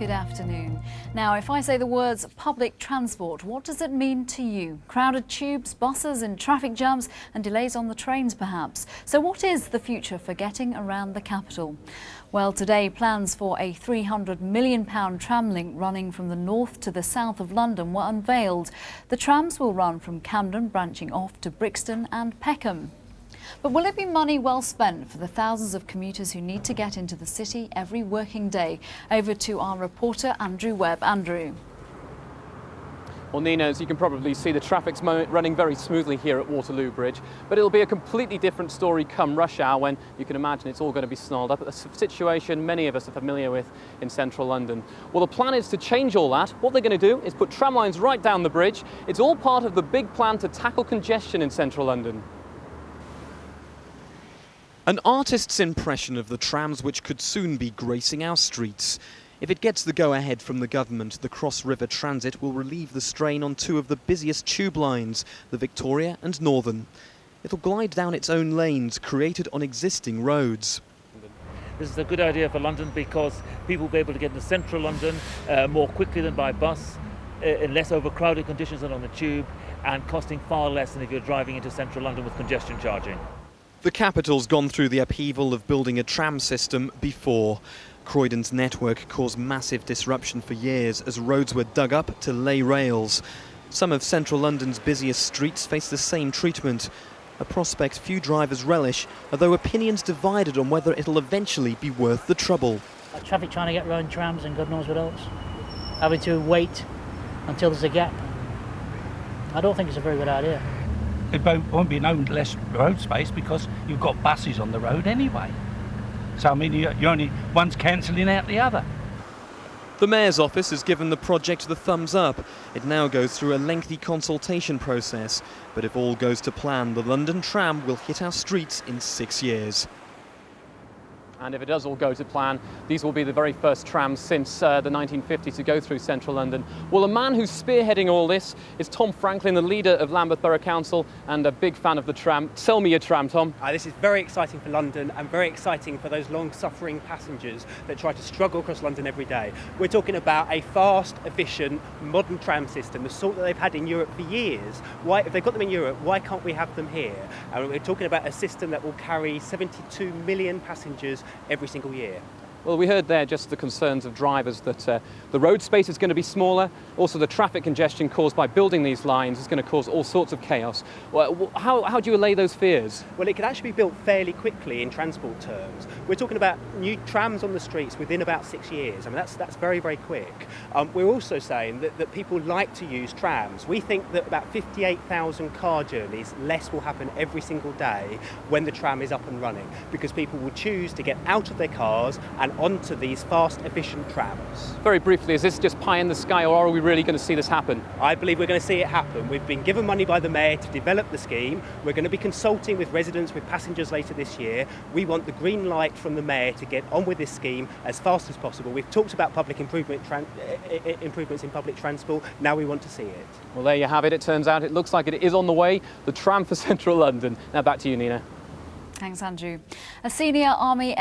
Good afternoon. Now, if I say the words public transport, what does it mean to you? Crowded tubes, buses and traffic jams and delays on the trains perhaps. So what is the future for getting around the capital? Well, today plans for a £300 million tram link running from the north to the south of London were unveiled. The trams will run from Camden, branching off to Brixton and Peckham. But will it be money well spent for the thousands of commuters who need to get into the city every working day? Over to our reporter Andrew Webb. Andrew. Well, Nina, as you can probably see, the traffic's running very smoothly here at Waterloo Bridge, but it'll be a completely different story come rush hour when you can imagine it's all going to be snarled up. A situation many of us are familiar with in central London. Well, the plan is to change all that. What they're going to do is put tram lines right down the bridge. It's all part of the big plan to tackle congestion in central London. An artist's impression of the trams which could soon be gracing our streets. If it gets the go-ahead from the government, the Cross River Transit will relieve the strain on two of the busiest tube lines, the Victoria and Northern. It'll glide down its own lanes created on existing roads. This is a good idea for London because people will be able to get into central London more quickly than by bus, in less overcrowded conditions than on the tube, and costing far less than if you're driving into central London with congestion charging. The capital's gone through the upheaval of building a tram system before. Croydon's network caused massive disruption for years as roads were dug up to lay rails. Some of central London's busiest streets face the same treatment, a prospect few drivers relish, although opinions divided on whether it'll eventually be worth the trouble. Traffic trying to get around trams and God knows what else. Having to wait until there's a gap. I don't think it's a very good idea. It won't be no less road space because you've got buses on the road anyway. So, I mean, one's cancelling out the other. The Mayor's office has given the project the thumbs up. It now goes through a lengthy consultation process. But if all goes to plan, the London tram will hit our streets in 6 years. And if it does all go to plan, these will be the very first trams since the 1950s to go through central London. Well, a man who's spearheading all this is Tom Franklin, the leader of Lambeth Borough Council and a big fan of the tram. Sell me your tram, Tom. This is very exciting for London and very exciting for those long-suffering passengers that try to struggle across London every day. We're talking about a fast, efficient, modern tram system, the sort that they've had in Europe for years. Why, if they've got them in Europe, why can't we have them here? And we're talking about a system that will carry 72 million passengers every single year. Well, we heard there just the concerns of drivers that the road space is going to be smaller. Also, the traffic congestion caused by building these lines is going to cause all sorts of chaos. Well, how do you allay those fears? Well, it can actually be built fairly quickly in transport terms. We're talking about new trams on the streets within about 6 years. I mean, that's very, very quick. We're also saying that people like to use trams. We think that about 58,000 car journeys less will happen every single day when the tram is up and running, because people will choose to get out of their cars and onto these fast, efficient trams. Very briefly, is this just pie in the sky, or are we really going to see this happen? I believe we're going to see it happen. We've been given money by the Mayor to develop the scheme. We're going to be consulting with residents, with passengers later this year. We want the green light from the Mayor to get on with this scheme as fast as possible. We've talked about public improvements in public transport. Now we want to see it. Well, there you have it. It turns out it looks like it is on the way. The tram for central London. Now back to you, Nina. Thanks, Andrew. A senior army